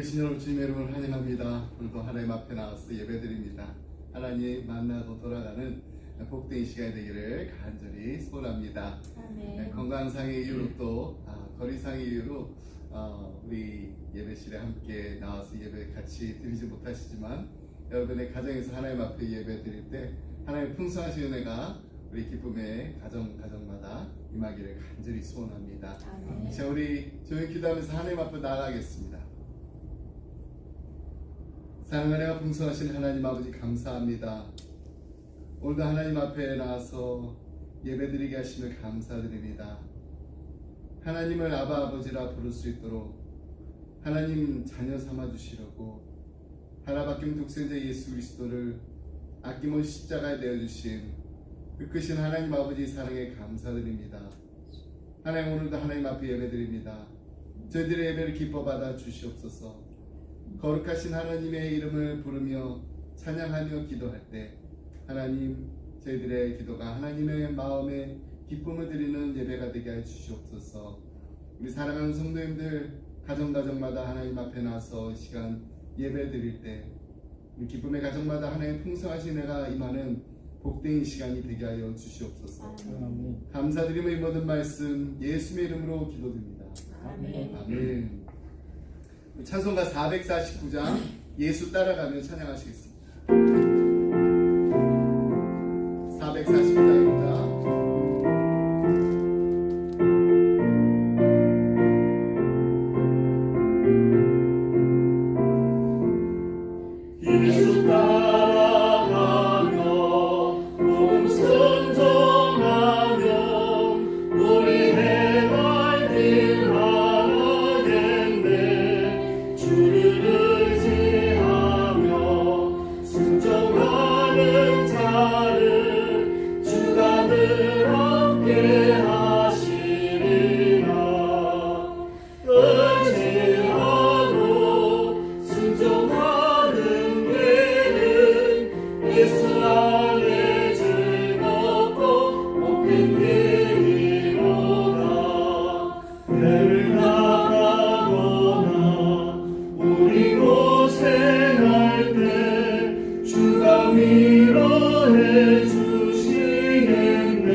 계신 여러분 주님의 이름을 환영합니다. 오늘도 하나님 앞에 나와서 예배드립니다. 하나님 만나고 돌아가는 복된 시간이 되기를 간절히 소원합니다. 건강상의 이유로 또 거리상의 이유로 우리 예배실에 함께 나와서 예배 같이 드리지 못하시지만 여러분의 가정에서 하나님 앞에 예배 드릴 때 하나님의 풍성하신 은혜가 우리 기쁨의 가정마다 임하기를 간절히 소원합니다. 자, 우리 조용히 기도하면서 하나님 앞에 나아가겠습니다. 사랑하며 풍성하신 하나님 아버지 감사합니다. 오늘도 하나님 앞에 나와서 예배드리게 하심을 감사드립니다. 하나님을 아바 아버지라 부를 수 있도록 하나님 자녀 삼아주시려고 하나밖에 독생자 예수 그리스도를 아낌없이 십자가에 내어주신 그 크신 하나님 아버지 사랑에 감사드립니다. 하나님 오늘도 하나님 앞에 예배드립니다. 저희들의 예배를 기뻐 받아 주시옵소서. 거룩하신 하나님의 이름을 부르며 찬양하며 기도할 때 하나님 저희들의 기도가 하나님의 마음에 기쁨을 드리는 예배가 되게 해 주시옵소서. 우리 사랑하는 성도님들 가정마다 하나님 앞에 나서 시간 예배 드릴 때 우리 기쁨의 가정마다 하나님의 풍성하신 은혜가 임하는 복된 시간이 되게 하여 주시옵소서. 감사드리며 이 모든 말씀 예수의 이름으로 기도드립니다. 아멘. 찬송가 449장 예수 따라가며 찬양하시겠습니다. 449장입니다. 예수 따라가며 복음 순종하며 우리 해맑은 하나겠네. 주를 의지하며 순종하는 자를 주가 늘 함께 하시리라. 의지하고 순종하는 예수 안에 즐겁고 복된 길이로다. 배를 나가거나 우리 고생할 때 주가 위로해 주시겠네.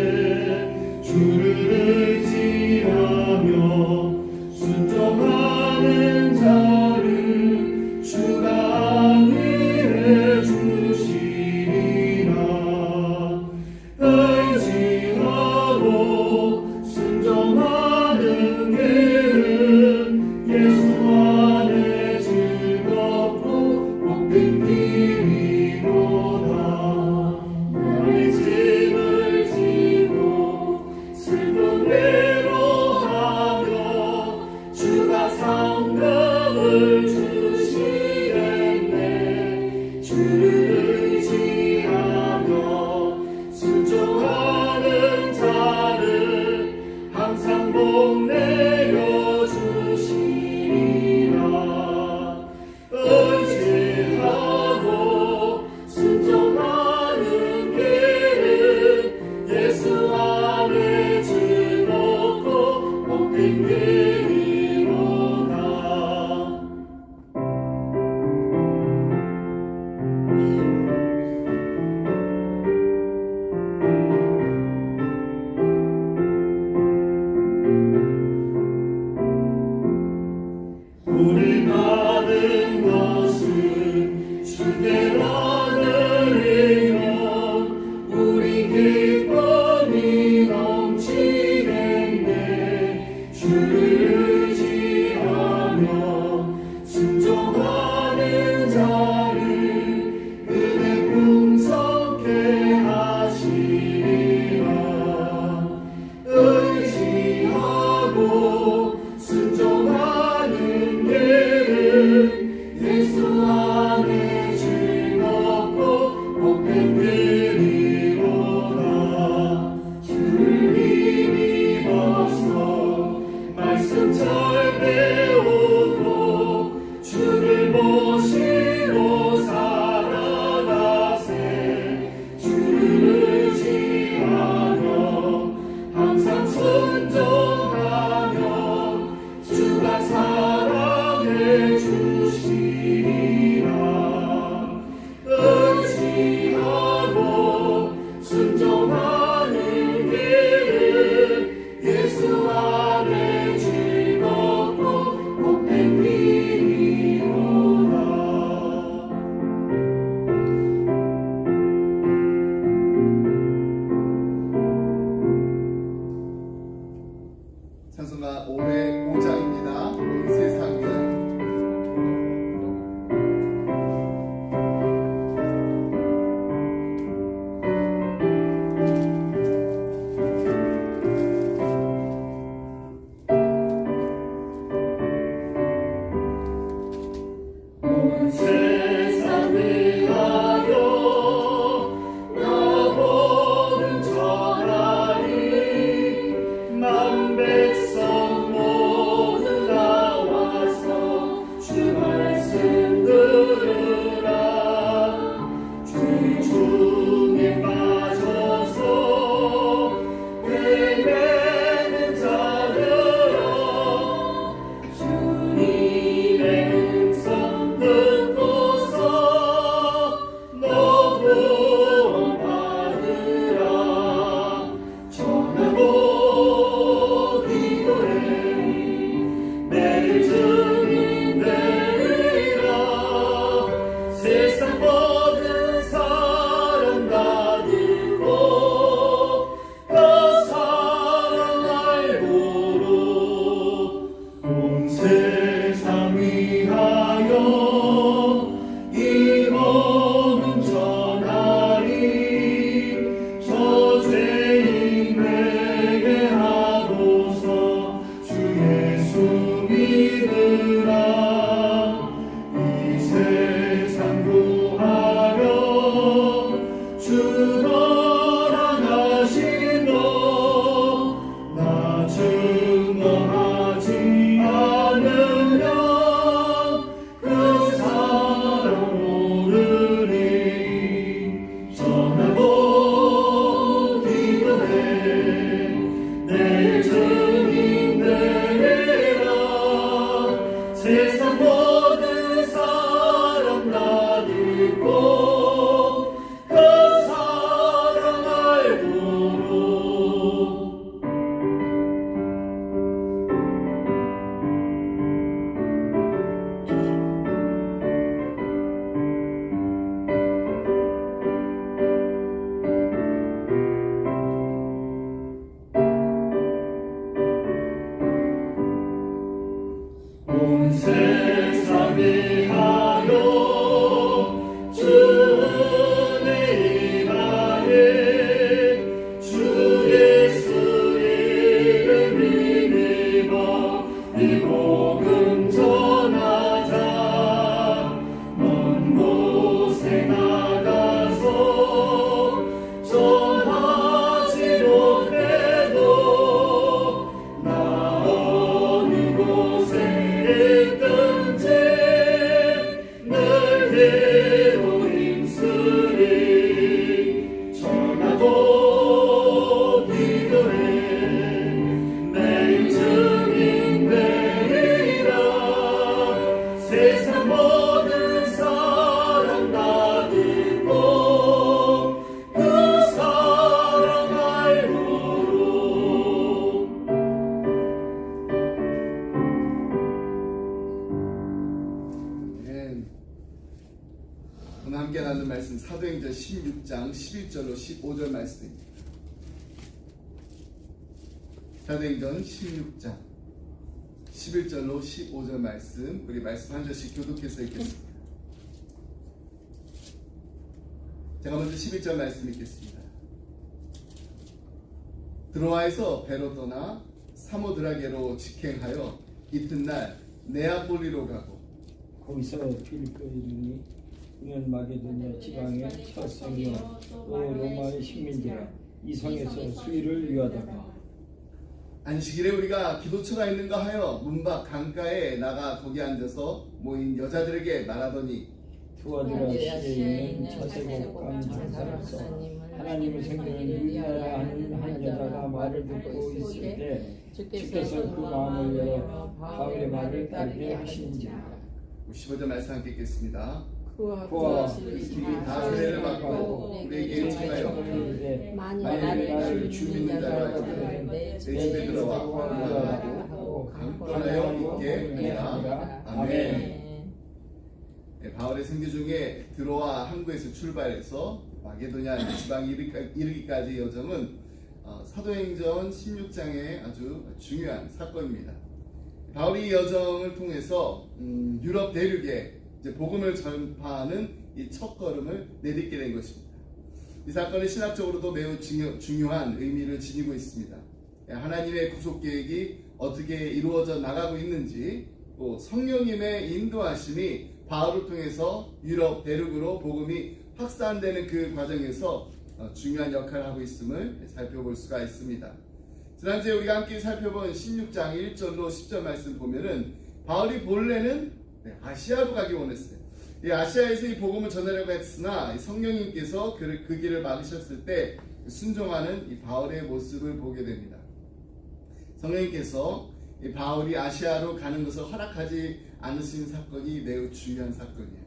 주를 의지하며 순종하는 자를 주가 안위해 주시리라. 의지하고 순종하는 길은 예수 안에 즐겁고 복된 길이로다. 말씀 사도행전 16장 11절로 15절 말씀입니다. 사도행전 16장 11절로 15절 말씀, 우리 말씀 한 절씩 교독해서 읽겠습니다. 제가 먼저 11절 말씀 읽겠습니다. 드로아에서 배로 떠나 사모드라게로 직행하여 이튿날 네아폴리로 가고 거기서 빌립보에 이르니 이는 마게도냐 지방의 첫 성이요 또 로마의 식민지라 이 성에서 수위를 위하다가 안식일에 우리가 기도처가 있는가 하여 문밖 강가에 나가 거기 앉아서 모인 여자들에게 말하더니 두아드라시에 있는 차세복강 장사로서 하나님의 생명을 누리나야 하는 한 여자가 말을 듣고 있을 때 주께서 그 마음을 열어 바울의 말을 따르게 하시는지라. 15절 말씀 함께 읽겠습니다. 그와 그 길이 다 세례를 받고 우리에게 청하여 만일 나를 주 믿는 자로 알거든 내 집에 들어와 구하고 강권하여 있게 하리라. 아멘. 네, 바울의 생애 중에 드로아 항구에서 출발해서 마게도냐 지방에 이르기까지의 여정은 사도행전 16장의 아주 중요한 사건입니다. 바울이 이 여정을 통해서 유럽 대륙에 이제 복음을 전파하는 이 첫걸음을 내딛게 된 것입니다. 이 사건은 신학적으로도 매우 중요한 의미를 지니고 있습니다. 하나님의 구속 계획이 어떻게 이루어져 나가고 있는지, 또 성령님의 인도하심이 바울을 통해서 유럽 대륙으로 복음이 확산되는 그 과정에서 중요한 역할을 하고 있음을 살펴볼 수가 있습니다. 지난주에 우리가 함께 살펴본 16장 1절로 10절 말씀 보면은 바울이 본래는 아시아로 가기 원했어요. 이 아시아에서 이 복음을 전하려고 했으나 성령님께서 그 길을 막으셨을 때 순종하는 이 바울의 모습을 보게 됩니다. 성령님께서 이 바울이 아시아로 가는 것을 허락하지 않으신 사건이 매우 중요한 사건이에요.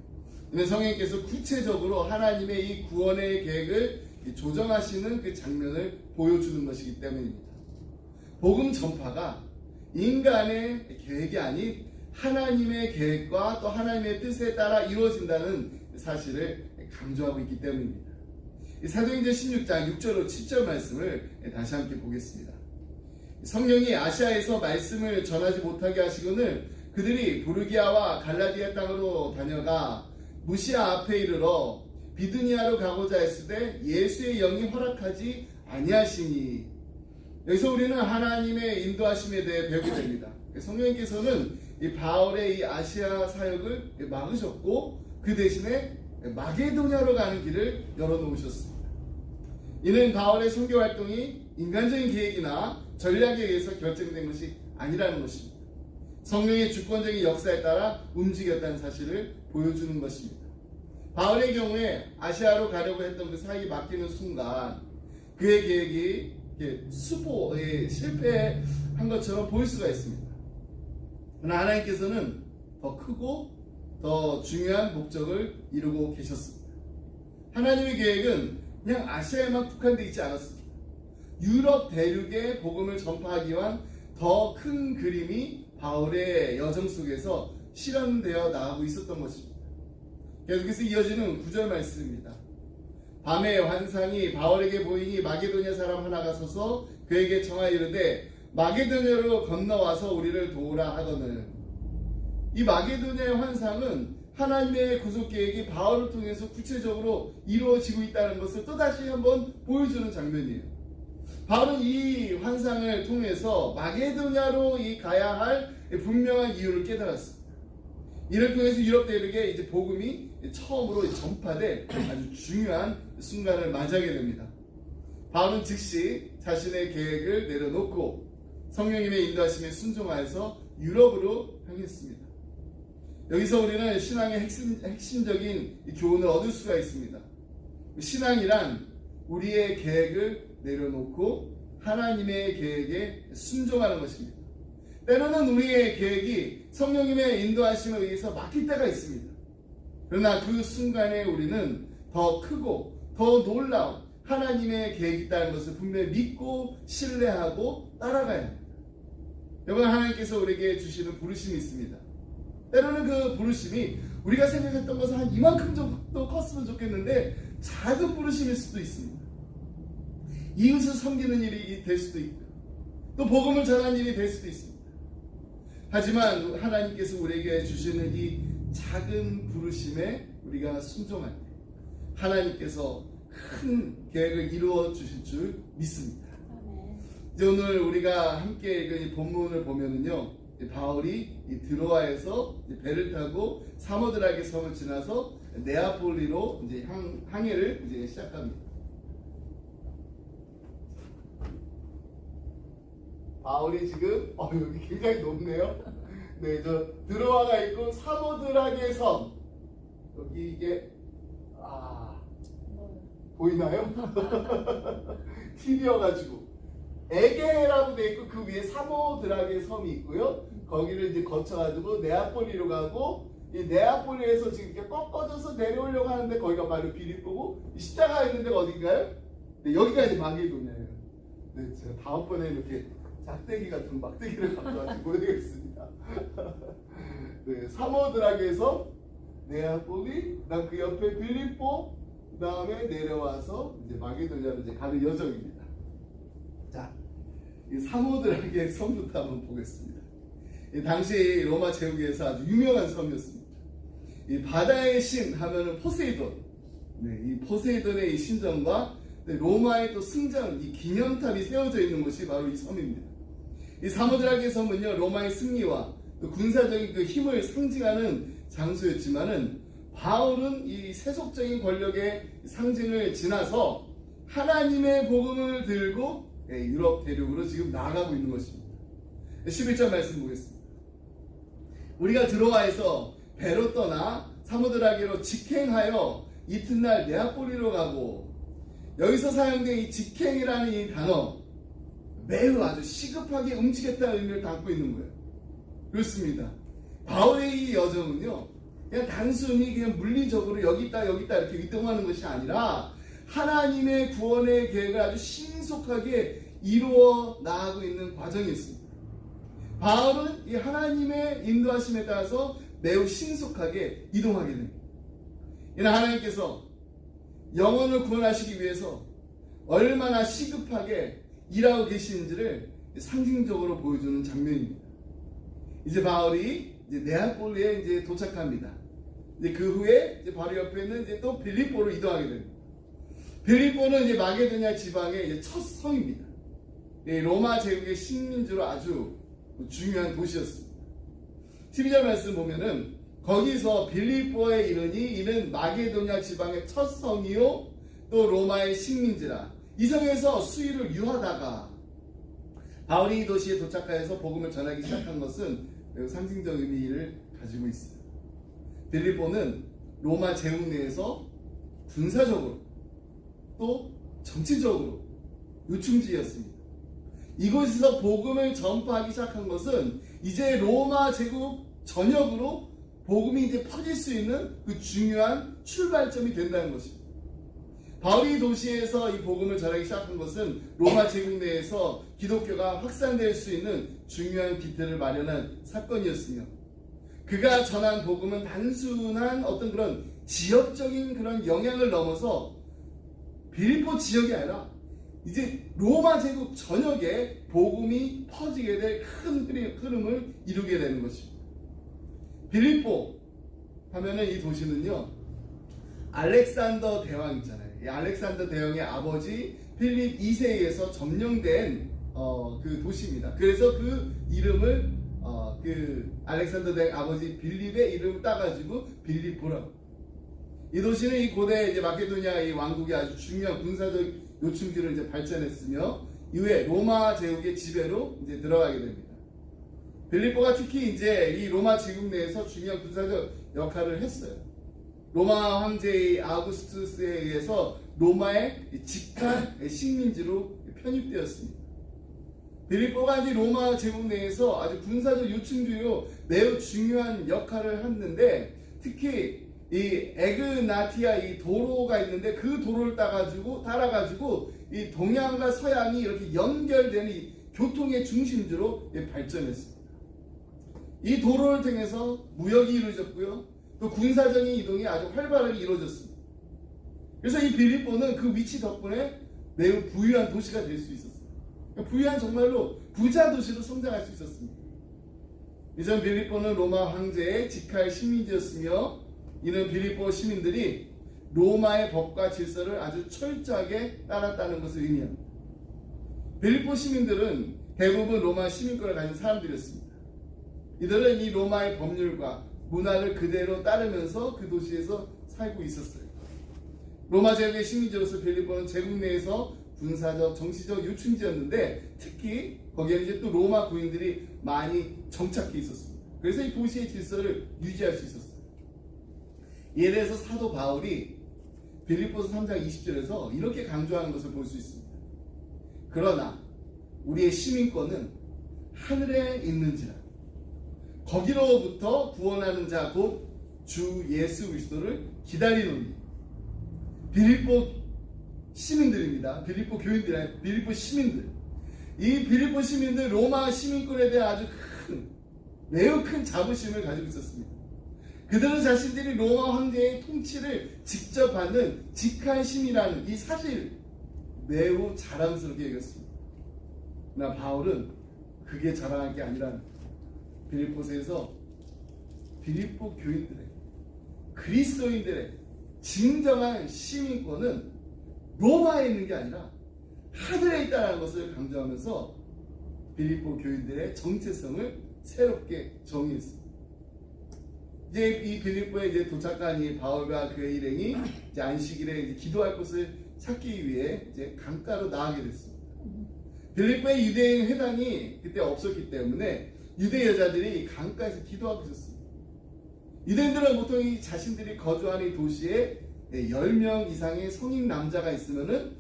이는 성령님께서 구체적으로 하나님의 이 구원의 계획을 조정하시는 그 장면을 보여주는 것이기 때문입니다. 복음 전파가 인간의 계획이 아닌 하나님의 계획과 또 하나님의 뜻에 따라 이루어진다는 사실을 강조하고 있기 때문입니다. 사도행전 16장 6절로 7절 말씀을 다시 함께 보겠습니다. 성령이 아시아에서 말씀을 전하지 못하게 하시거늘 그들이 부르기아와 갈라디아 땅으로 다녀가 무시아 앞에 이르러 비두니아로 가고자 했을 때 예수의 영이 허락하지 아니하시니, 여기서 우리는 하나님의 인도하심에 대해 배우게 됩니다. 성령님께서는 이 바울의 이 아시아 사역을 막으셨고 그 대신에 마게도냐로 가는 길을 열어놓으셨습니다. 이는 바울의 선교 활동이 인간적인 계획이나 전략에 의해서 결정된 것이 아니라는 것입니다. 성령의 주권적인 역사에 따라 움직였다는 사실을 보여주는 것입니다. 바울의 경우에 아시아로 가려고 했던 그 사이 맡기는 순간 그의 계획이 수포에 실패한 것처럼 보일 수가 있습니다. 그러나 하나님께서는 더 크고 더 중요한 목적을 이루고 계셨습니다. 하나님의 계획은 그냥 아시아에만 국한되어 있지 않았습니다. 유럽 대륙에 복음을 전파하기 위한 더 큰 그림이 바울의 여정 속에서 실현되어 나가고 있었던 것입니다. 계속해서 이어지는 9절 말씀입니다. 밤에 환상이 바울에게 보이니 마게도냐 사람 하나가 서서 그에게 청하여 이르되 마게도냐로 건너와서 우리를 도우라 하거늘. 이 마게도냐의 환상은 하나님의 구속 계획이 바울을 통해서 구체적으로 이루어지고 있다는 것을 또다시 한번 보여주는 장면이에요. 바울은 이 환상을 통해서 마게도냐로 가야 할 분명한 이유를 깨달았습니다. 이를 통해서 유럽 대륙에 이제 복음이 처음으로 전파된 아주 중요한 순간을 맞이하게 됩니다. 바울은 즉시 자신의 계획을 내려놓고 성령님의 인도하심에 순종하여서 유럽으로 향했습니다. 여기서 우리는 신앙의 핵심적인 교훈을 얻을 수가 있습니다. 신앙이란 우리의 계획을 내려놓고 하나님의 계획에 순종하는 것입니다. 때로는 우리의 계획이 성령님의 인도하심에 의해서 막힐 때가 있습니다. 그러나 그 순간에 우리는 더 크고 더 놀라운 하나님의 계획이 있다는 것을 분명히 믿고 신뢰하고 따라가야 합니다. 여러분, 하나님께서 우리에게 주시는 부르심이 있습니다. 때로는 그 부르심이 우리가 생각했던 것은 한 이만큼 정도 컸으면 좋겠는데 작은 부르심일 수도 있습니다. 이웃을 섬기는 일이 될 수도 있고 또 복음을 전하는 일이 될 수도 있습니다. 하지만 하나님께서 우리에게 주시는 이 작은 부르심에 우리가 순종할 때 하나님께서 큰 계획을 이루어 주실 줄 믿습니다. 이제 오늘 우리가 함께 읽은 이 본문을 보면은요, 바울이 이 드로아에서 배를 타고 사모드라게 섬을 지나서 네아폴리로 이제 항해를 이제 시작합니다. 바울이 지금 여기 굉장히 높네요. 네, 저 드로아가 있고 사모드라게 섬 여기 이게 보이나요? TV여가지고 에게라고 돼 있고 그 위에 사모드라게 섬이 있고요. 거기를 이제 거쳐가지고 네아폴리로 가고 이 네아폴리에서 지금 이렇게 꺾어져서 내려오려고 하는데 거기가 바로 빌립보고 십자가 있는 데가 어딘가요? 네, 여기가 이제 마게도냐예요. 네, 제가 다음번에 이렇게 짝대기 같은 막대기를 갖고 보여드리겠습니다. 네, 사모드라게에서 네아폴리, 그다음 그 옆에 빌립보, 그 다음에 내려와서 이제 마게도냐로 이제 가는 여정입니다. 자, 이 사모드라게 섬부터 한번 보겠습니다. 이 당시 로마 제국에서 아주 유명한 섬이었습니다. 이 바다의 신 하면은 포세이돈, 네, 이 포세이돈의 이 신전과 로마의 또 승전, 이 기념탑이 세워져 있는 곳이 바로 이 섬입니다. 이 사모드라게 섬은요, 로마의 승리와 또 군사적인 그 힘을 상징하는 장소였지만은 바울은 이 세속적인 권력의 상징을 지나서 하나님의 복음을 들고 유럽 대륙으로 지금 나아가고 있는 것입니다. 11절 말씀 보겠습니다. 우리가 드로아에서 배로 떠나 사모드라게로 직행하여 이튿날 네아폴리로 가고, 여기서 사용된 이 직행이라는 이 단어 매우 아주 시급하게 움직였다는 의미를 담고 있는 거예요. 그렇습니다. 바울의 이 여정은요, 그냥 단순히 그냥 물리적으로 여기 있다 이렇게 이동하는 것이 아니라 하나님의 구원의 계획을 아주 신속하게 이루어 나가고 있는 과정이었습니다. 바울은 이 하나님의 인도하심에 따라서 매우 신속하게 이동하게 됩니다. 이는 하나님께서 영혼을 구원하시기 위해서 얼마나 시급하게 일하고 계시는지를 상징적으로 보여주는 장면입니다. 이제 바울이 이제 네아폴리에 이제 도착합니다. 이제 그 후에 이제 바로 옆에 있는 이제 또 빌립보로 이동하게 됩니다. 빌립보는 이제 마게도냐 지방의 이제 첫 성입니다. 로마 제국의 식민지로 아주 중요한 도시였습니다. 12절 말씀 보면은 거기서 빌립보에 이르니 이는 마게도냐 지방의 첫 성이요 또 로마의 식민지라. 이 성에서 수일을 유하다가 바울이 이 도시에 도착하여서 복음을 전하기 시작한 것은 매우 상징적 의미를 가지고 있습니다. 빌립보는 로마 제국 내에서 군사적으로 또 정치적으로 요충지였습니다. 이곳에서 복음을 전파하기 시작한 것은 이제 로마 제국 전역으로 복음이 이제 퍼질 수 있는 그 중요한 출발점이 된다는 것입니다. 바울이 이 도시에서 이 복음을 전하기 시작한 것은 로마 제국 내에서 기독교가 확산될 수 있는 중요한 기틀을 마련한 사건이었으며, 그가 전한 복음은 단순한 어떤 그런 지역적인 그런 영향을 넘어서 빌립보 지역이 아니라 이제 로마 제국 전역에 복음이 퍼지게 될 큰 흐름을 이루게 되는 것입니다. 빌립보 하면은 이 도시는요, 알렉산더 대왕 있잖아요. 이 알렉산더 대왕의 아버지 필립 2세에서 점령된 그 도시입니다. 그래서 그 이름을 그 알렉산더 대왕 아버지 빌립의 이름을 따가지고 빌립보라고. 이 도시는 이 고대 이제 마케도니아 이 왕국의 아주 중요한 군사적 요충지를 이제 발전했으며 이후에 로마 제국의 지배로 이제 들어가게 됩니다. 빌립보가 특히 이제 이 로마 제국 내에서 중요한 군사적 역할을 했어요. 로마 황제 아우구스투스에 의해서 로마의 직한 식민지로 편입되었습니다. 빌립보가 이제 로마 제국 내에서 아주 군사적 요충지로 매우 중요한 역할을 했는데, 특히 이 에그나티아 이 도로가 있는데 그 도로를 따라가지고 이 동양과 서양이 이렇게 연결되는 이 교통의 중심지로 발전했습니다. 이 도로를 통해서 무역이 이루어졌고요. 또 군사적인 이동이 아주 활발하게 이루어졌습니다. 그래서 이 빌립보는 그 위치 덕분에 매우 부유한 도시가 될 수 있었어요. 부유한 정말로 부자 도시로 성장할 수 있었습니다. 이전 빌립보는 로마 황제의 직할 식민지였으며 이는 빌립보 시민들이 로마의 법과 질서를 아주 철저하게 따랐다는 것을 의미합니다. 빌립보 시민들은 대부분 로마 시민권을 가진 사람들이었습니다. 이들은 이 로마의 법률과 문화를 그대로 따르면서 그 도시에서 살고 있었어요. 로마 제국의 식민지로서 빌립보는 제국 내에서 군사적, 정치적 요충지였는데 특히 거기에 이제 또 로마 군인들이 많이 정착해 있었습니다. 그래서 이 도시의 질서를 유지할 수 있었어요. 이에 대해서 사도 바울이 빌립보서 3장 20절에서 이렇게 강조하는 것을 볼 수 있습니다. 그러나 우리의 시민권은 하늘에 있는지라 거기로부터 구원하는 자 곧 주 예수 그리스도를 기다리노니. 빌립보 시민들입니다. 빌립보 교인들이 아니라 빌립보 시민들. 이 빌립보 시민들 로마 시민권에 대한 아주 매우 큰 자부심을 가지고 있었습니다. 그들은 자신들이 로마 황제의 통치를 직접 받는 직한심이라는 이 사실을 매우 자랑스럽게 여겼습니다. 그러나 바울은 그게 자랑할 게 아니라 빌립보서에서 빌립보 교인들의 그리스도인들의 진정한 시민권은 로마에 있는 게 아니라 하늘에 있다는 것을 강조하면서 빌립보 교인들의 정체성을 새롭게 정의했습니다. 이제 이 빌립보에 이제 도착한 이 바울과 그의 일행이 이제 안식일에 이제 기도할 곳을 찾기 위해 이제 강가로 나가게 됐습니다. 빌립보의 유대인 회당이 그때 없었기 때문에 유대 여자들이 강가에서 기도하고 있었습니다. 유대인들은 보통 이 자신들이 거주하는 이 도시에 10명 이상의 성인 남자가 있으면은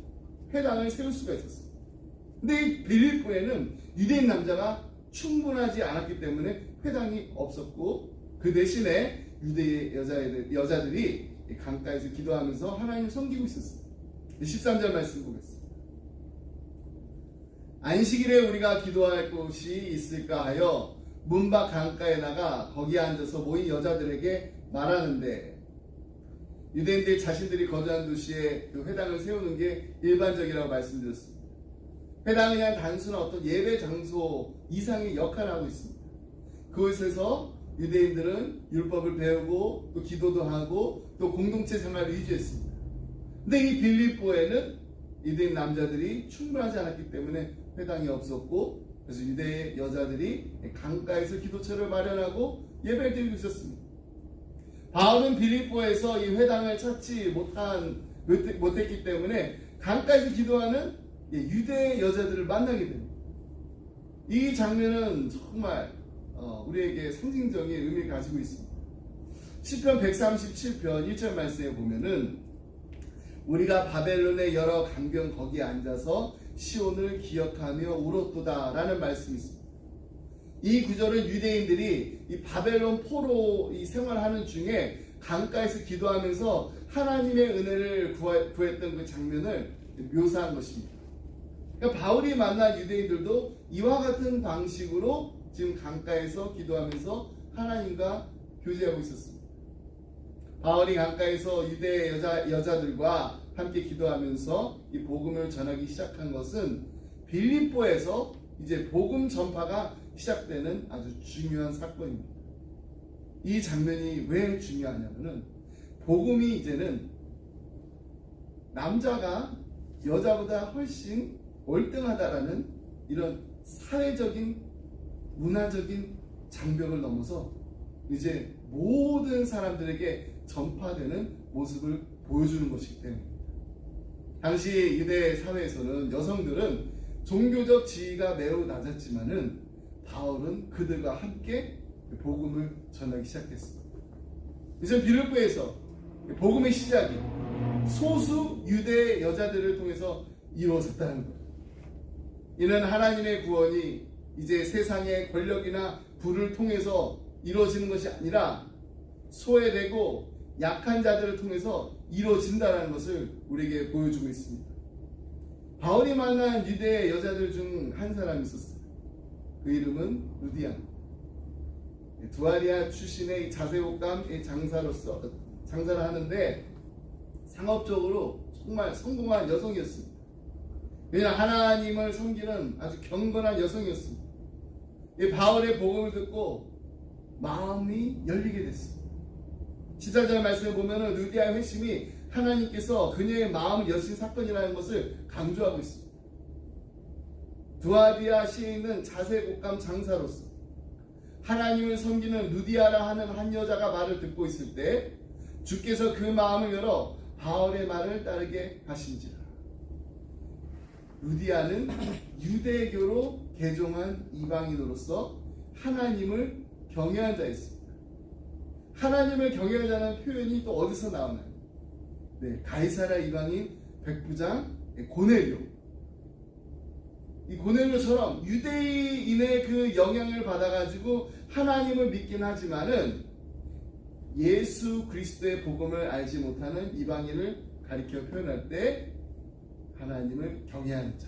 회당을 세울 수가 있었습니다. 근데 이 빌립보에는 유대인 남자가 충분하지 않았기 때문에 회당이 없었고 그 대신에 유대 여자들이 강가에서 기도하면서 하나님을 섬기고 있었습니다. 13절 말씀 보겠습니다. 안식일에 우리가 기도할 곳이 있을까 하여 문 밖 강가에 나가 거기에 앉아서 모인 여자들에게 말하는데, 유대인들이 자신들이 거주한 도시에 그 회당을 세우는 게 일반적이라고 말씀드렸습니다. 회당은 그냥 단순한 어떤 예배 장소 이상의 역할을 하고 있습니다. 그곳에서 유대인들은 율법을 배우고 또 기도도 하고 또 공동체 생활을 유지했습니다. 근데 이 빌립보에는 유대인 남자들이 충분하지 않았기 때문에 회당이 없었고, 그래서 유대 여자들이 강가에서 기도처를 마련하고 예배를 드리고 있었습니다. 바울은 빌립보에서 이 회당을 찾지 못했기 때문에 강가에서 기도하는 유대 여자들을 만나게 됩니다. 이 장면은 정말 우리에게 상징적인 의미를 가지고 있습니다. 시편 137편 1절 말씀에 보면은 우리가 바벨론의 여러 강변 거기에 앉아서 시온을 기억하며 울었도다 라는 말씀이 있습니다. 이 구절은 유대인들이 이 바벨론 포로 이 생활하는 중에 강가에서 기도하면서 하나님의 은혜를 구했던 그 장면을 묘사한 것입니다. 그러니까 바울이 만난 유대인들도 이와 같은 방식으로 지금 강가에서 기도하면서 하나님과 교제하고 있었습니다. 바울이 강가에서 유대 여자들과 함께 기도하면서 이 복음을 전하기 시작한 것은 빌립보에서 이제 복음 전파가 시작되는 아주 중요한 사건입니다. 이 장면이 왜 중요하냐면은 복음이 이제는 남자가 여자보다 훨씬 월등하다라는 이런 사회적인 문화적인 장벽을 넘어서 이제 모든 사람들에게 전파되는 모습을 보여주는 것이기 때문입니다. 당시 유대 사회에서는 여성들은 종교적 지위가 매우 낮았지만은 바울은 그들과 함께 복음을 전하기 시작했습니다. 이제 빌립보에서 복음의 시작이 소수 유대 여자들을 통해서 이루어졌다는 것. 이는 하나님의 구원이 이제 세상의 권력이나 부를 통해서 이루어지는 것이 아니라 소외되고 약한 자들을 통해서 이루어진다는 것을 우리에게 보여주고 있습니다. 바울이 만난 유대 여자들 중 한 사람이 있었어요. 그 이름은 루디아. 두아리아 출신의 이 자색옷감 장사로서 장사를 하는데 상업적으로 정말 성공한 여성이었습니다. 그냥 하나님을 섬기는 아주 경건한 여성이었습니다. 이 바울의 복음을 듣고 마음이 열리게 됐습니다. 14절 말씀을 보면 루디아의 회심이 하나님께서 그녀의 마음을 여신 사건이라는 것을 강조하고 있습니다. 두아리아시에 있는 자색 옷감 장사로서 하나님을 섬기는 루디아라 하는 한 여자가 말을 듣고 있을 때 주께서 그 마음을 열어 바울의 말을 따르게 하신지라. 루디아는 유대교로 개종한 이방인으로서 하나님을 경외한 자였습니다. 하나님을 경외한 자는 표현이 또 어디서 나오나요? 네, 가이사랴 이방인 백부장 고넬료. 이 고넬료처럼 유대인의 그 영향을 받아가지고 하나님을 믿긴 하지만은 예수 그리스도의 복음을 알지 못하는 이방인을 가리켜 표현할 때 하나님을 경외하는 자.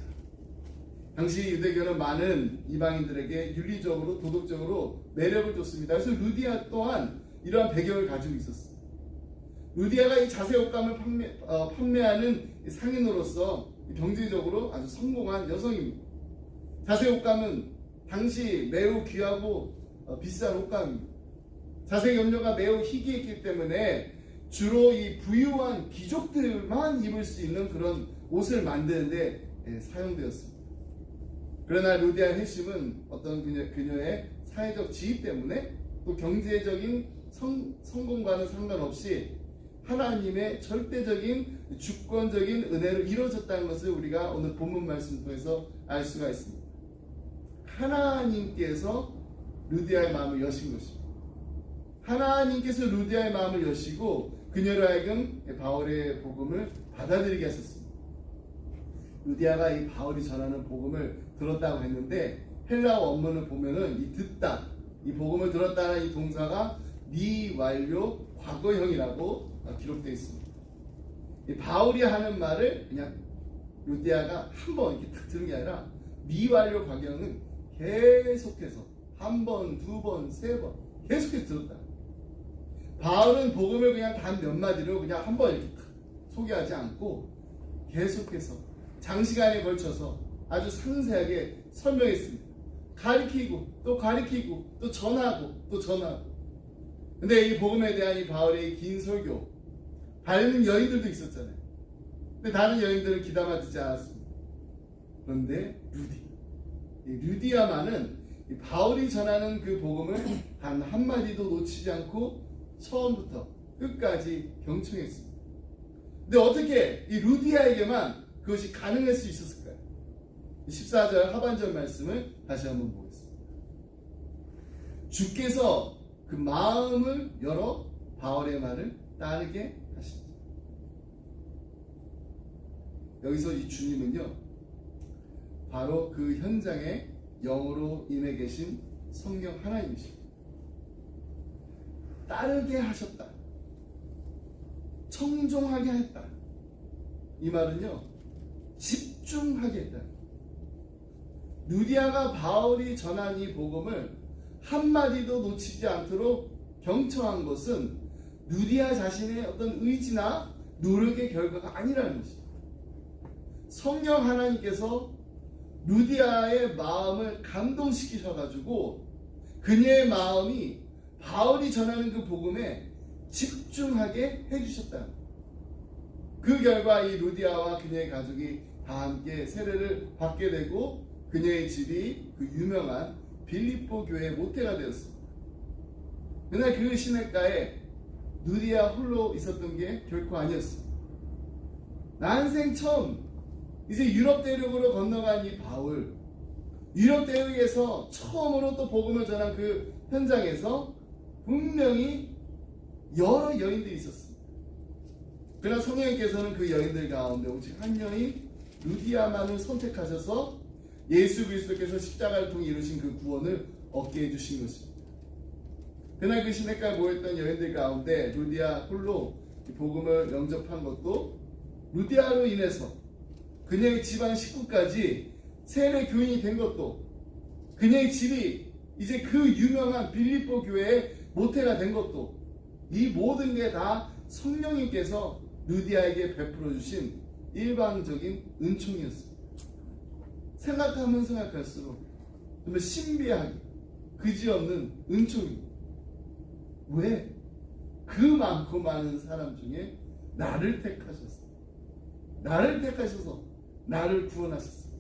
당시 유대교는 많은 이방인들에게 윤리적으로 도덕적으로 매력을 줬습니다. 그래서 루디아 또한 이러한 배경을 가지고 있었습니다. 루디아가 이 자색 옷감을 판매하는 상인으로서 경제적으로 아주 성공한 여성입니다. 자색 옷감은 당시 매우 귀하고 비싼 옷감입니다. 자색 염료가 매우 희귀했기 때문에 주로 이 부유한 귀족들만 입을 수 있는 그런 옷을 만드는데 사용되었습니다. 그러나 루디아의 회심은 어떤 그녀의 사회적 지위 때문에 또 경제적인 성공과는 상관없이 하나님의 절대적인 주권적인 은혜로 이루어졌다는 것을 우리가 오늘 본문 말씀 통해서 알 수가 있습니다. 하나님께서 루디아의 마음을 여신 것입니다. 하나님께서 루디아의 마음을 여시고 그녀로 하여금 바울의 복음을 받아들이게 하셨습니다. 루디아가 이 바울이 전하는 복음을 들었다고 했는데 헬라어 원문을 보면은 이 듣다, 이 복음을 들었다는 이 동사가 미완료 과거형이라고 기록되어 있습니다. 이 바울이 하는 말을 그냥 루디아가 한 번 이렇게 탁 들은 게 아니라 미완료 과거형은 계속해서 한 번, 두 번, 세 번 계속해서 들었다. 바울은 복음을 그냥 단 몇 마디로 그냥 한 번 이렇게 탁 소개하지 않고 계속해서 장시간에 걸쳐서 아주 상세하게 설명했습니다. 가리키고 또 가리키고 또 전하고 또 전하고. 근데 이 복음에 대한 이 바울의 긴 설교, 다른 여인들도 있었잖아요. 근데 다른 여인들은 귀담아 듣지 않았습니다. 그런데 루디아만은 이 바울이 전하는 그 복음을 단 한마디도 놓치지 않고 처음부터 끝까지 경청했습니다. 근데 어떻게 이 루디아에게만 그것이 가능할 수 있었을까요? 14절 하반절 말씀을 다시 한번 보겠습니다. 주께서 그 마음을 열어 바울의 말을 따르게 하시죠. 여기서 이 주님은요, 바로 그 현장에 영으로 임해 계신 성령 하나님이십니다. 따르게 하셨다. 청종하게 했다. 이 말은요, 집중하게 했다. 루디아가 바울이 전한 이 복음을 한마디도 놓치지 않도록 경청한 것은 루디아 자신의 어떤 의지나 노력의 결과가 아니라는 것입니다. 성령 하나님께서 루디아의 마음을 감동시키셔가지고 그녀의 마음이 바울이 전하는 그 복음에 집중하게 해주셨다. 그 결과 이 루디아와 그녀의 가족이 다 함께 세례를 받게 되고 그녀의 집이 그 유명한 빌립보 교회의 모태가 되었습니다. 그날 그 시냇가에 루디아 홀로 있었던 게 결코 아니었습니다. 난생 처음 이제 유럽 대륙으로 건너간 이 바울, 유럽 대륙에서 처음으로 또 복음을 전한 그 현장에서 분명히 여러 여인들이 있었습니다. 그러나 성령님께서는 그 여인들 가운데 오직 한 여인 루디아만을 선택하셔서 예수 그리스도께서 십자가를 통해 이루신 그 구원을 얻게 해주신 것입니다. 그날 그 시냇가에 모였던 여인들 가운데 루디아 홀로 복음을 영접한 것도 루디아로 인해서 그녀의 집안 식구까지 세례 교인이 된 것도 그녀의 집이 이제 그 유명한 빌립보 교회의 모태가 된 것도 이 모든 게 다 성령님께서 루디아에게 베풀어 주신 일방적인 은총이었습니다. 생각하면 생각할수록 정말 신비하게 그지없는 은총입니다. 왜? 그 많고 많은 사람 중에 나를 택하셨어요. 나를 택하셔서 나를 구원하셨어요.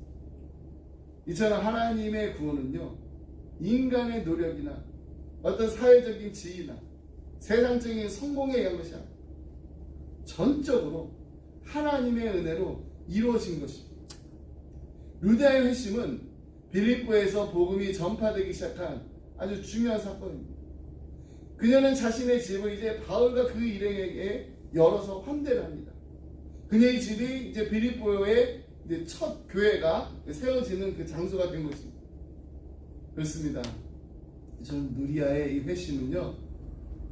이처럼 하나님의 구원은요, 인간의 노력이나 어떤 사회적인 지위나 세상적인 성공에 의한 것이 아니라 전적으로 하나님의 은혜로 이루어진 것입니다. 루디아의 회심은 빌립보에서 복음이 전파되기 시작한 아주 중요한 사건입니다. 그녀는 자신의 집을 이제 바울과 그 일행에게 열어서 환대를 합니다. 그녀의 집이 이제 빌립보의 이제 첫 교회가 세워지는 그 장소가 된 것입니다. 그렇습니다. 저는 루디아의 이 회심은요,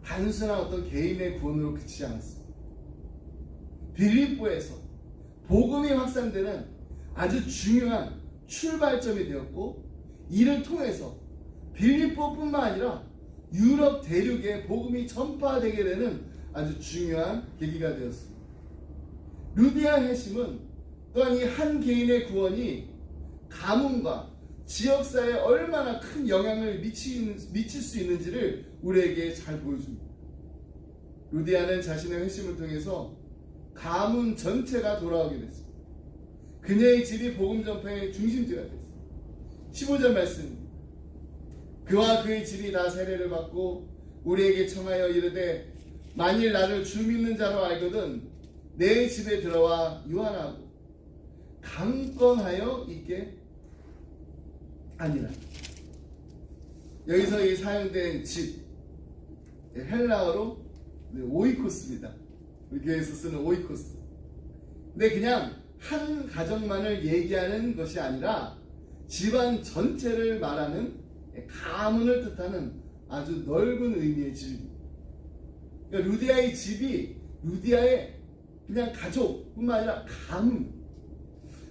단순한 어떤 개인의 구원으로 그치지 않았습니다. 빌립보에서 복음이 확산되는 아주 중요한 출발점이 되었고, 이를 통해서 빌립보뿐만 아니라 유럽 대륙에 복음이 전파되게 되는 아주 중요한 계기가 되었습니다. 루디아 회심은 또한 이 한 개인의 구원이 가문과 지역사회에 얼마나 큰 영향을 미칠 수 있는지를 우리에게 잘 보여줍니다. 루디아는 자신의 회심을 통해서 가문 전체가 돌아오게 됐습니다. 그녀의 집이 복음 전파의 중심지가 됐습니다. 15절 말씀입니다. 그와 그의 집이 다 세례를 받고 우리에게 청하여 이르되 만일 나를 주 믿는 자로 알거든 내 집에 들어와 유하나하고 강권하여 있게 아니라. 여기서 이 사용된 집, 헬라어로 오이코스입니다. 우리 교회에서 쓰는 오이코스. 근데 그냥 한 가정만을 얘기하는 것이 아니라 집안 전체를 말하는 가문을 뜻하는 아주 넓은 의미의 집입니다. 그러니까 루디아의 집이 루디아의 그냥 가족뿐만 아니라 가문.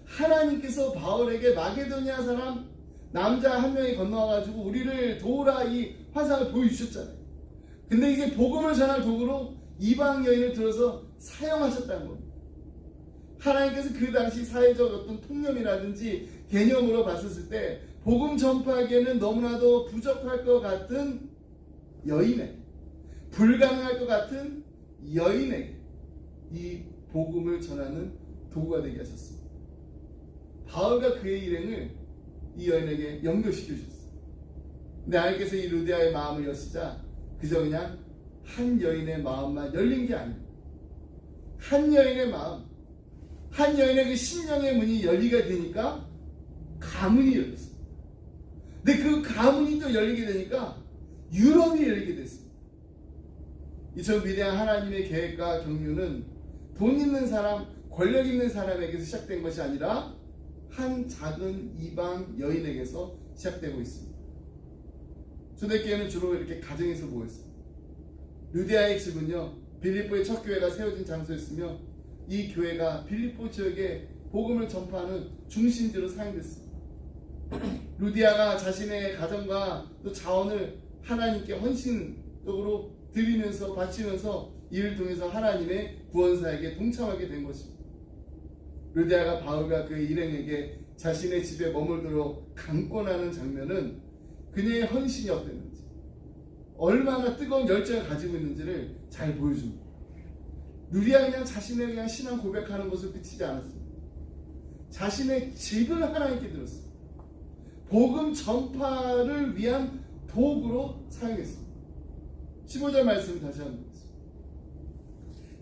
하나님께서 바울에게 마게도니아 사람 남자 한 명이 건너와가지고 우리를 도우라 이 환상을 보여주셨잖아요. 근데 이제 복음을 전할 도구로 이방 여인을 들어서 사용하셨다는 겁니다. 하나님께서 그 당시 사회적 어떤 통념이라든지 개념으로 봤었을 때 복음 전파하기에는 너무나도 부족할 것 같은 여인에게, 불가능할 것 같은 여인에게 이 복음을 전하는 도구가 되게 하셨습니다. 바울과 그의 일행을 이 여인에게 연결시켜 주셨어요. 근데 하나님께서 이 루디아의 마음을 여시자 그저 그냥 한 여인의 마음만 열린 게 아닙니다. 한 여인의 마음, 한 여인의 그 심령의 문이 열리게 되니까 가문이 열렸습니다. 근데 그 가문이 또 열리게 되니까 유럽이 열리게 됐습니다. 이처럼 위대한 하나님의 계획과 경륜은 돈 있는 사람, 권력 있는 사람에게서 시작된 것이 아니라 한 작은 이방 여인에게서 시작되고 있습니다. 초대교회는 주로 이렇게 가정에서 모였습니다. 루디아의 집은요, 빌립보의 첫 교회가 세워진 장소였으며 이 교회가 빌립보 지역에 복음을 전파하는 중심지로 사용됐습니다. 루디아가 자신의 가정과 또 자원을 하나님께 헌신적으로 드리면서 바치면서 이를 통해서 하나님의 구원사에게 동참하게 된 것입니다. 루디아가 바울과 그의 일행에게 자신의 집에 머물도록 강권하는 장면은 그녀의 헌신이 어땠는지, 얼마나 뜨거운 열정을 가지고 있는지를 잘 보여줍니다. 루디아가 그냥 자신의 그냥 신앙 고백하는 것을 그치지 않았습니다. 자신의 집을 하나님께 드렸습니다. 복음 전파를 위한 도구로 사용했습니다. 15절 말씀 다시 한번 보겠습니다.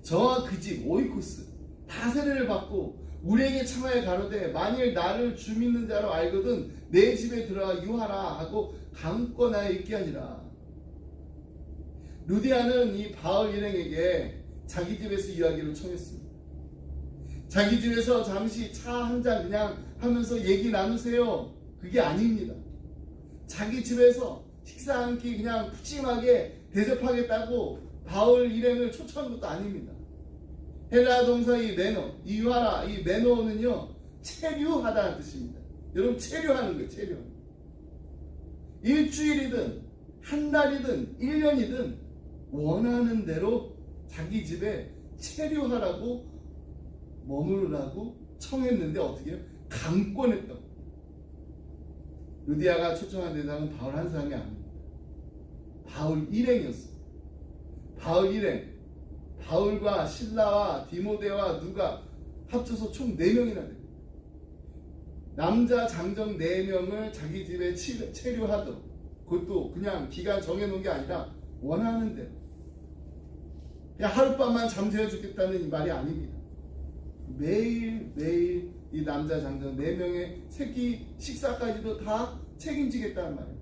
저와 그 집 오이코스 다 세례를 받고 우리에게 청하여 가로되 만일 나를 주 믿는 자로 알거든 내 집에 들어와 유하라 하고 강권하여 있게 하니라. 루디아는 이 바울 일행에게 자기 집에서 유하기를 청했습니다. 자기 집에서 잠시 차 한 잔 그냥 하면서 얘기 나누세요, 그게 아닙니다. 자기 집에서 식사 한 끼 그냥 푸짐하게 대접하겠다고 바울 일행을 초청한 것도 아닙니다. 헬라 동사 이 메노, 이 유하라, 이 메노는요 체류하다는 뜻입니다. 여러분 체류하는 거예요. 체류. 일주일이든 한 달이든 1년이든 원하는 대로 자기 집에 체류하라고 머무르라고 청했는데 어떻게 해요? 강권했다고. 루디아가 초청한 대상은 바울 한 사람이 아닙니다. 바울 일행이었어요. 바울 일행. 바울과 신라와 디모데와 누가 합쳐서 총 4명이나 됩니다. 남자 장정 4명을 자기 집에 체류하도록, 그것도 그냥 기간 정해놓은 게 아니라 원하는 대로. 그냥 하룻밤만 잠재워 주겠다는 이 말이 아닙니다. 매일 이 남자 장정 4명의 새끼 식사까지도 다 책임지겠다는 말이에요.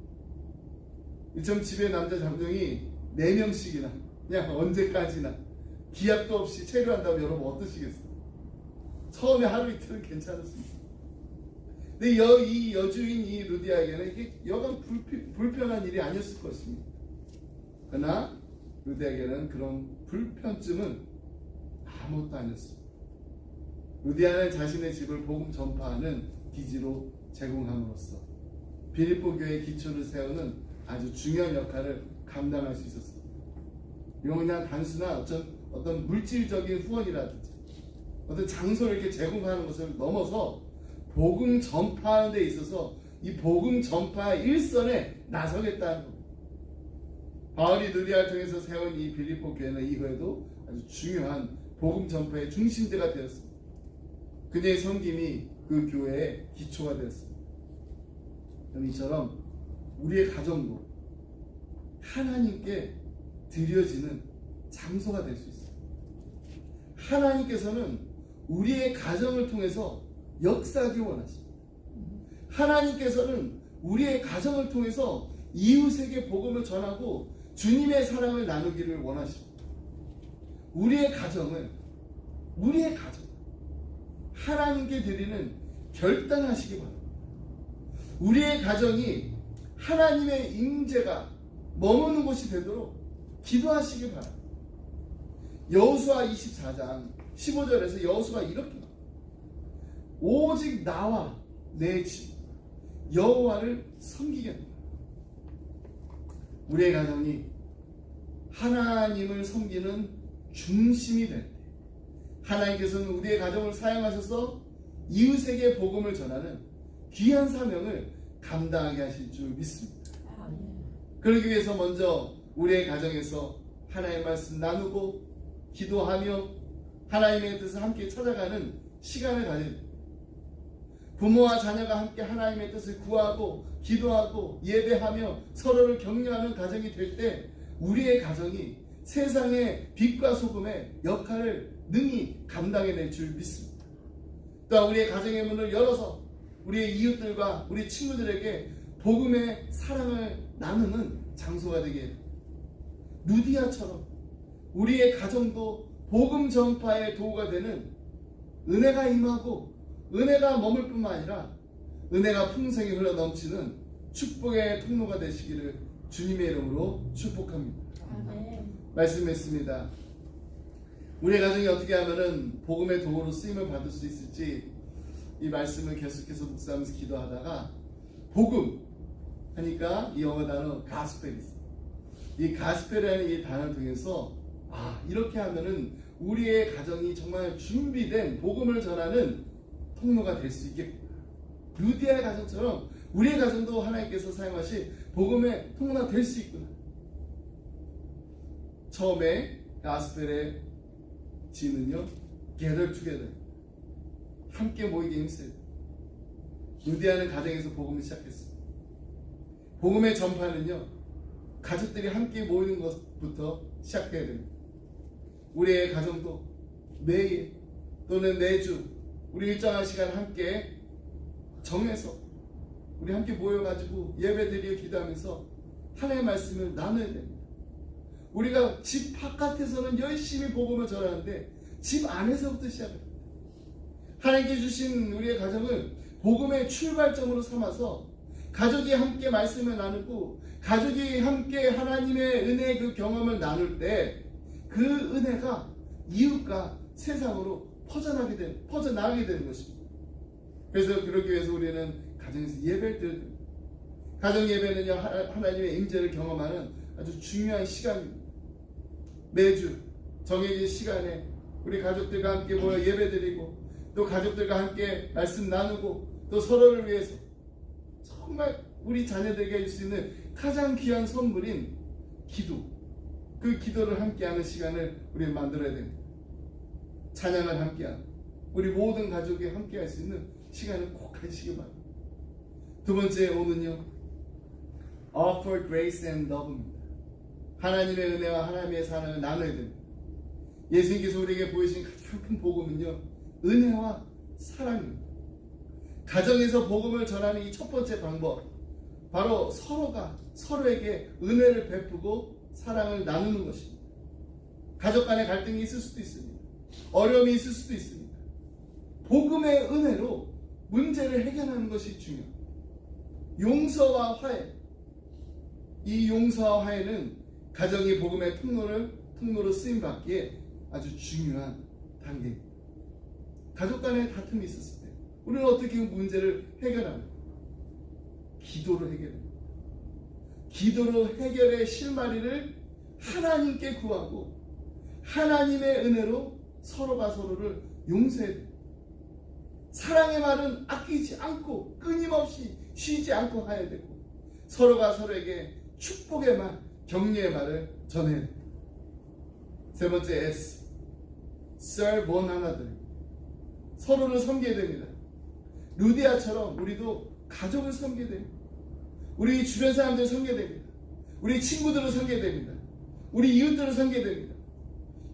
좀 집에 남자 장정이 4명씩이나 그냥 언제까지나 기약도 없이 체류한다면 여러분 어떠시겠어요? 처음에 하루 이틀은 괜찮을 수 있어요. 근데 이 여주인 이 루디아에게는 이게 여간 불편한 일이 아니었을 것입니다. 그러나 루디아에게는 그런 불편쯤은 아무것도 아니었습니다. 루디아는 자신의 집을 복음 전파하는 기지로 제공함으로써 빌립보 교회의 기초를 세우는 아주 중요한 역할을 감당할 수 있었습니다. 이건 그냥 단순한 어떤 물질적인 후원이라든지 어떤 장소를 이렇게 제공하는 것을 넘어서 복음 전파하는 데 있어서 이 복음 전파의 일선에 나서겠다는 겁니다. 바울이 루디아를 통해서 세운 이 빌립보 교회는 이후에도 아주 중요한 복음 전파의 중심대가 되었습니다. 그녀의 섬김이 그 교회의 기초가 되었습니다. 이처럼 우리의 가정도 하나님께 드려지는 장소가 될 수 있어요. 하나님께서는 우리의 가정을 통해서 역사하기 원하십니다. 하나님께서는 우리의 가정을 통해서 이웃에게 복음을 전하고 주님의 사랑을 나누기를 원하십니다. 우리의 가정 하나님께 드리는 결단하시기 바랍니다. 우리의 가정이 하나님의 임재가 머무는 곳이 되도록 기도하시기 바랍니다. 여호수아 24장 15절에서 여호수아가 이렇게 말합니다. 오직 나와 내 집 여호와를 섬기겠노라. 우리의 가정이 하나님을 섬기는 중심이 될 때 하나님께서는 우리의 가정을 사용하셔서 이웃에게 복음을 전하는 귀한 사명을 감당하게 하실 줄 믿습니다. 그러기 위해서 먼저 우리의 가정에서 하나님의 말씀 나누고 기도하며 하나님의 뜻을 함께 찾아가는 시간을 가집니다. 부모와 자녀가 함께 하나님의 뜻을 구하고 기도하고 예배하며 서로를 격려하는 가정이 될 때 우리의 가정이 세상의 빛과 소금의 역할을 능히 감당해낼 줄 믿습니다. 또한 우리의 가정의 문을 열어서 우리의 이웃들과 우리 친구들에게 복음의 사랑을 나누는 장소가 되게 루디아처럼 우리의 가정도 복음 전파의 도구가 되는 은혜가 임하고 은혜가 머물 뿐만 아니라 은혜가 풍성히 흘러 넘치는 축복의 통로가 되시기를 주님의 이름으로 축복합니다. 아멘. 말씀했습니다. 우리의 가정이 어떻게 하면은 복음의 도구로 쓰임을 받을 수 있을지 이 말씀을 계속해서 묵상하면서 기도하다가 복음 하니까 이 영어 단어 가스펠이 있어요. 이 가스펠이라는 이 단어를 통해서 이렇게 하면은 우리의 가정이 정말 준비된 복음을 전하는 통로가 될 수 있겠구나. 루디아의 가정처럼 우리의 가정도 하나님께서 사용하실 복음의 통로가 될 수 있구나. 처음에 가스펠의 지는요, gather together, 함께 모이게 힘써요. 루디아는 가정에서 복음을 시작했습니다. 복음의 전파는요, 가족들이 함께 모이는 것부터 시작해야 됩니다. 우리의 가정도 매일 또는 매주 우리 일정한 시간 함께 정해서 우리 함께 모여가지고 예배드리고 기도하면서 하나님의 말씀을 나눠야 됩니다. 우리가 집 바깥에서는 열심히 복음을 전하는데 집 안에서부터 시작합니다. 하나님께 주신 우리의 가정을 복음의 출발점으로 삼아서 가족이 함께 말씀을 나누고 가족이 함께 하나님의 은혜의 그 경험을 나눌 때 그 은혜가 이웃과 세상으로 퍼져나가게 되는 것입니다. 그래서 그러기 위해서 우리는 가정에서 예배를 드려야 됩니다. 가정 예배는요, 하나님의 임재를 경험하는 아주 중요한 시간입니다. 매주 정해진 시간에 우리 가족들과 함께 모여 예배드리고, 또 가족들과 함께 말씀 나누고, 또 서로를 위해서 정말 우리 자녀들에게 줄 수 있는 가장 귀한 선물인 기도, 그 기도를 함께하는 시간을 우리 만들어야 됩니다. 찬양을 함께하는, 우리 모든 가족이 함께할 수 있는 시간을 꼭 가지시기 바랍니다. 두 번째 오는요, offer grace and love입니다. 하나님의 은혜와 하나님의 사랑을 나눠야 됩니다. 예수님께서 우리에게 보이신 가장 큰 복음은요, 은혜와 사랑입니다. 가정에서 복음을 전하는 이 첫 번째 방법, 바로 서로가 서로에게 은혜를 베푸고 사랑을 나누는 것입니다. 가족 간의 갈등이 있을 수도 있습니다. 어려움이 있을 수도 있습니다. 복음의 은혜로 문제를 해결하는 것이 중요합니다. 용서와 화해, 이 용서와 화해는 가정이 복음의 통로로 쓰임받기에 아주 중요한 단계입니다. 가족 간의 다툼이 있었을 때 우리는 어떻게 문제를 해결하는가? 기도로 해결합니다. 기도로 해결의 실마리를 하나님께 구하고 하나님의 은혜로 서로가 서로를 용서해야 됩니다. 사랑의 말은 아끼지 않고 끊임없이 쉬지 않고 해야 되고, 서로가 서로에게 축복의 말, 격려의 말을 전해야 됩니다. 세 번째 S, serve one another. 서로를 섬겨야 됩니다. 루디아처럼 우리도 가족을 섬겨야 됩니다. 우리 주변 사람들을 섬겨야 됩니다. 우리 친구들을 섬겨야 됩니다. 우리 이웃들을 섬겨야 됩니다.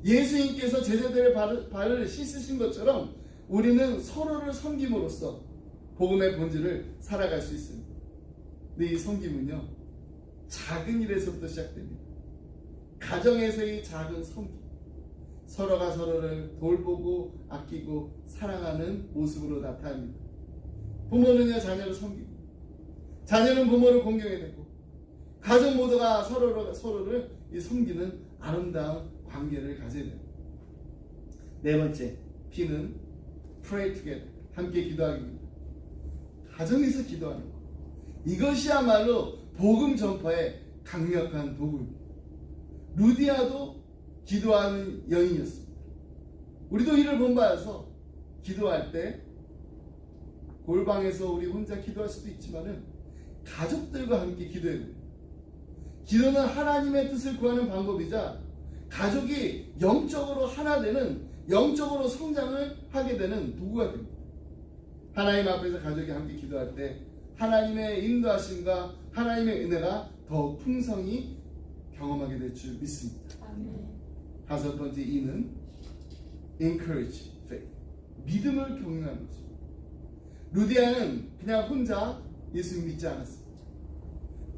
예수님께서 제자들의 발을 씻으신 것처럼 우리는 서로를 섬김으로써 복음의 본질을 살아갈 수 있습니다. 근데 이 섬김은요, 작은 일에서부터 시작됩니다. 가정에서의 작은 섬김, 서로가 서로를 돌보고 아끼고 사랑하는 모습으로 나타납니다. 부모는요, 자녀를 섬기고, 자녀는 부모를 공경해야 되고, 가족 모두가 서로를 섬기는 아름다운 관계를 가져야 됩니다. 네 번째, P는 pray together, 함께 기도하기입니다. 가정에서 기도하는 것, 이것이야말로 복음 전파의 강력한 도구입니다. 루디아도 기도하는 여인이었습니다. 우리도 이를 본받아서 기도할 때 골방에서 우리 혼자 기도할 수도 있지만은 가족들과 함께 기도해야 됩니다. 기도는 하나님의 뜻을 구하는 방법이자 가족이 영적으로 하나 되는, 영적으로 성장을 하게 되는 도구가 됩니다. 하나님 앞에서 가족이 함께 기도할 때 하나님의 인도하심과 하나님의 은혜가 더 풍성히 경험하게 될 줄 믿습니다. 아멘. 다섯 번째 E는 encourage faith, 믿음을 격려하는 것입니다. 루디아는 그냥 혼자 예수 믿지 않았습니다.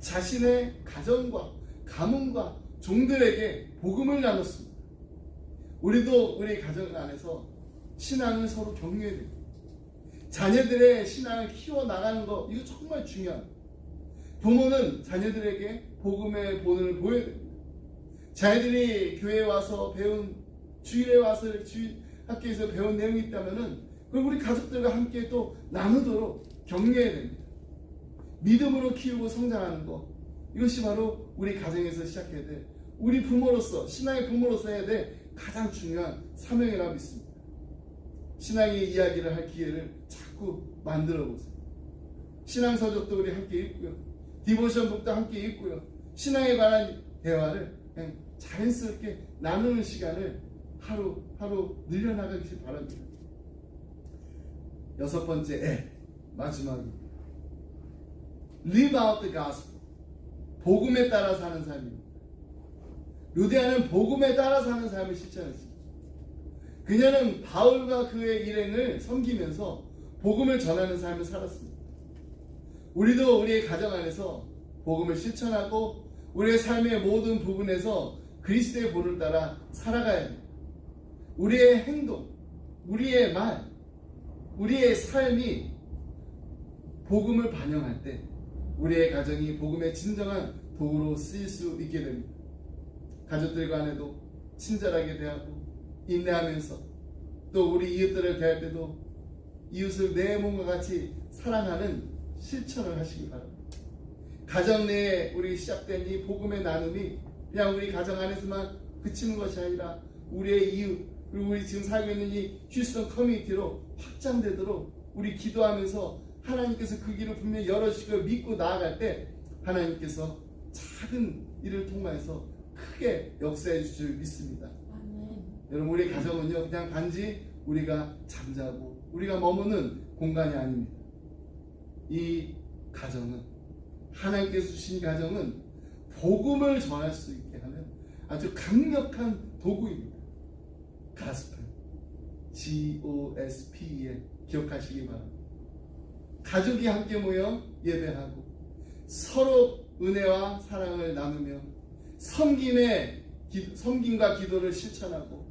자신의 가정과 가문과 종들에게 복음을 나눴습니다. 우리도 우리 가정 안에서 신앙을 서로 격려해야 됩니다. 자녀들의 신앙을 키워나가는 것, 이거 정말 중요합니다. 부모는 자녀들에게 복음의 본을 보여야 됩니다. 자녀들이 교회에 와서 배운, 주일에 와서 학교에서 배운 내용이 있다면은 그걸 우리 가족들과 함께 또 나누도록 격려해야 됩니다. 믿음으로 키우고 성장하는 것, 이것이 바로 우리 가정에서 시작해야 돼, 우리 부모로서, 신앙의 부모로서 해야 될 가장 중요한 사명이라고 믿습니다. 신앙의 이야기를 할 기회를 자꾸 만들어 보세요. 신앙 서적도 우리 함께 읽고요, 디보션 북도 함께 읽고요, 신앙에 관한 대화를 그냥 자연스럽게 나누는 시간을 하루 늘려나가기 바랍니다. 여섯 번째, 마지막입니다. Live out the gospel, 복음에 따라 사는 삶입니다. 루디아는 복음에 따라 사는 삶을 실천했습니다. 그녀는 바울과 그의 일행을 섬기면서 복음을 전하는 삶을 살았습니다. 우리도 우리의 가정 안에서 복음을 실천하고 우리의 삶의 모든 부분에서 그리스도의 본을 따라 살아가야 합니다. 우리의 행동, 우리의 말, 우리의 삶이 복음을 반영할 때 우리의 가정이 복음의 진정한 도구로 쓰일 수 있게 됩니다. 가족들 간에도 친절하게 대하고 인내하면서, 또 우리 이웃들을 대할 때도 이웃을 내 몸과 같이 사랑하는 실천을 하시기 바랍니다. 가정 내에 우리 시작된 이 복음의 나눔이 그냥 우리 가정 안에서만 그치는 것이 아니라 우리의 이웃, 그리고 우리 지금 살고 있는 이 휴스턴 커뮤니티로 확장되도록 우리 기도하면서 하나님께서 그 길을 분명히 열어주시고 믿고 나아갈 때 하나님께서 작은 일을 통해서 크게 역사해 주실 줄 믿습니다. 여러분, 우리 가정은요 그냥 단지 우리가 잠자고 우리가 머무는 공간이 아닙니다. 이 가정은, 하나님께서 주신 가정은 복음을 전할 수 있게 하는 아주 강력한 도구입니다. 가스펠, GOSPE 기억하시기 바랍니다. 가족이 함께 모여 예배하고 서로 은혜와 사랑을 나누며 섬김과 기도를 실천하고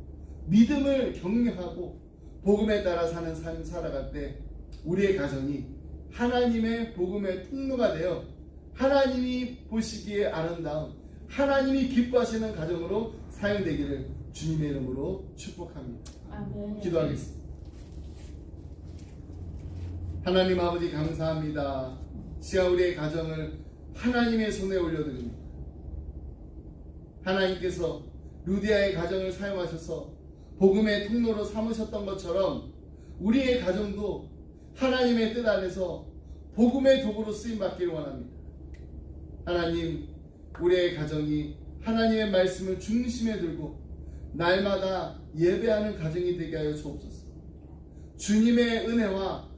믿음을 격려하고 복음에 따라 사는 삶을 살아갈 때 우리의 가정이 하나님의 복음의 통로가 되어 하나님이 보시기에 아름다운, 하나님이 기뻐하시는 가정으로 사용되기를 주님의 이름으로 축복합니다. 아멘. 기도하겠습니다. 하나님 아버지, 감사합니다. 시간 우리의 가정을 하나님의 손에 올려드립니다. 하나님께서 루디아의 가정을 사용하셔서 복음의 통로로 삼으셨던 것처럼 우리의 가정도 하나님의 뜻 안에서 복음의 도구로 쓰임받기를 원합니다. 하나님, 우리의 가정이 하나님의 말씀을 중심에 들고 날마다 예배하는 가정이 되게 하여 주옵소서. 주님의 은혜와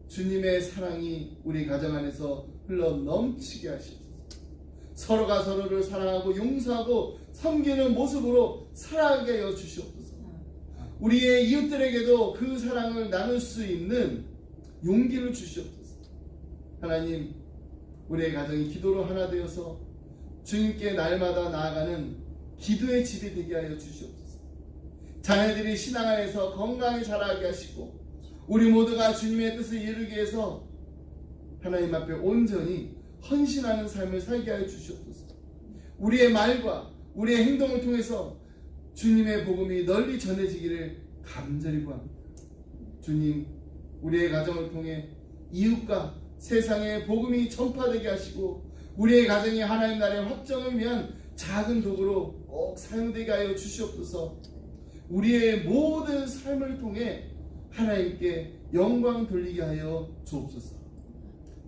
주님의 사랑이 우리 가정 안에서 흘러 넘치게 하시옵소서. 서로가 서로를 사랑하고 용서하고 섬기는 모습으로 살아가게 하여 주시옵소서. 우리의 이웃들에게도 그 사랑을 나눌 수 있는 용기를 주시옵소서. 하나님, 우리의 가정이 기도로 하나 되어서 주님께 날마다 나아가는 기도의 집이 되게 하여 주시옵소서. 자녀들이 신앙 안에서 건강히 자라게 하시고 우리 모두가 주님의 뜻을 이루기 위해서 하나님 앞에 온전히 헌신하는 삶을 살게 하여 주시옵소서. 우리의 말과 우리의 행동을 통해서 주님의 복음이 널리 전해지기를 간절히 구합니다. 주님, 우리의 가정을 통해 이웃과 세상에 복음이 전파되게 하시고 우리의 가정이 하나님 나라의 확정을 위한 작은 도구로 꼭 사용되게 하여 주시옵소서. 우리의 모든 삶을 통해 하나님께 영광 돌리게 하여 주옵소서.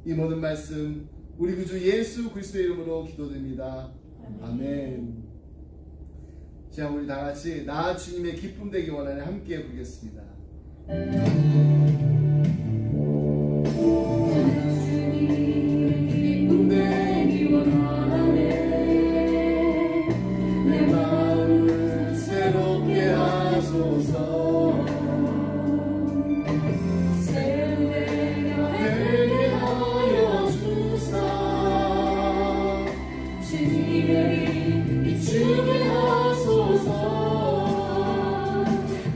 이 모든 말씀 우리 구주 예수 그리스도의 이름으로 기도드립니다. 아멘. 자, 우리 다 같이 나 주님의 기쁨 되기 원하는 함께 부르겠습니다. 기쁨 되기 원하네. 내 마음을 새롭게 하소서.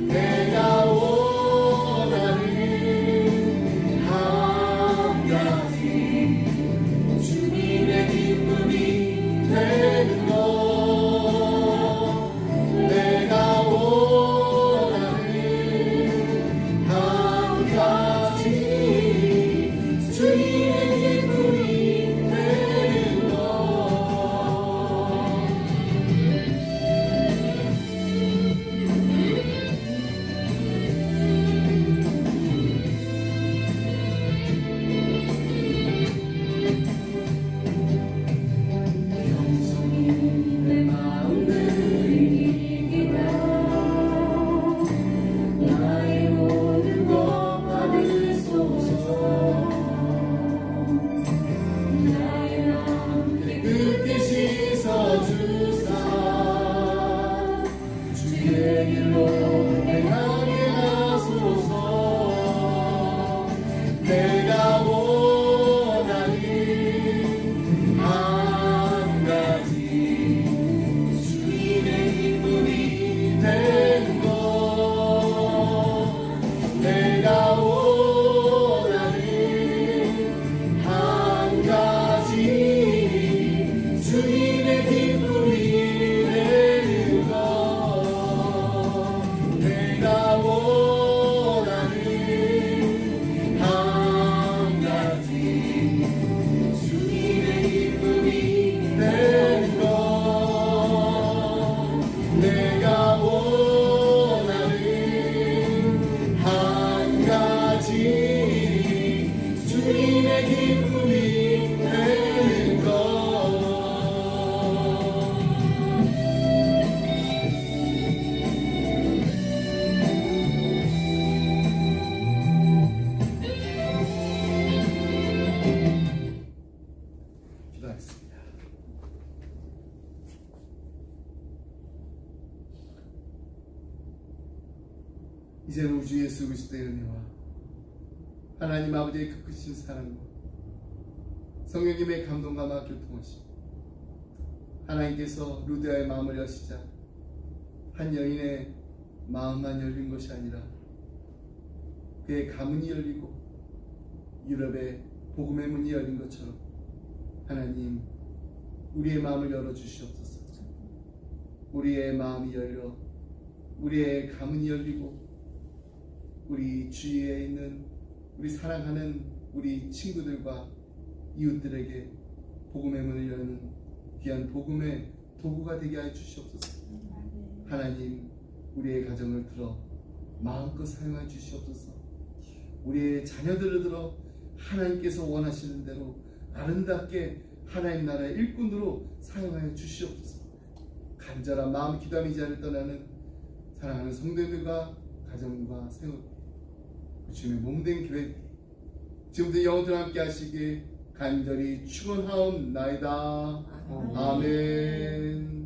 내가 원하는 이제는 우주 예수 그리스도의 은혜와 하나님 아버지의 그 크신 사랑과 성령님의 감동과 막 교통하시고 하나님께서 루디아의 마음을 여시자 한 여인의 마음만 열린 것이 아니라 그의 가문이 열리고 유럽의 복음의 문이 열린 것처럼 하나님 우리의 마음을 열어주시옵소서. 우리의 마음이 열려 우리의 가문이 열리고 우리 주위에 있는 우리 사랑하는 우리 친구들과 이웃들에게 복음의 문을 여는 귀한 복음의 도구가 되게 하여 주시옵소서. 하나님 우리의 가정을 들어 마음껏 사용하여 주시옵소서. 우리의 자녀들을 들어 하나님께서 원하시는 대로 아름답게 하나님 나라의 일꾼으로 사용하여 주시옵소서. 간절한 마음 기도하며 이 자리를 떠나는 사랑하는 성도들과 가정과 세월 그 주님의 몸된 교회 지금부터 영원토록 함께 하시길 간절히 축원하옵나이다. 아멘.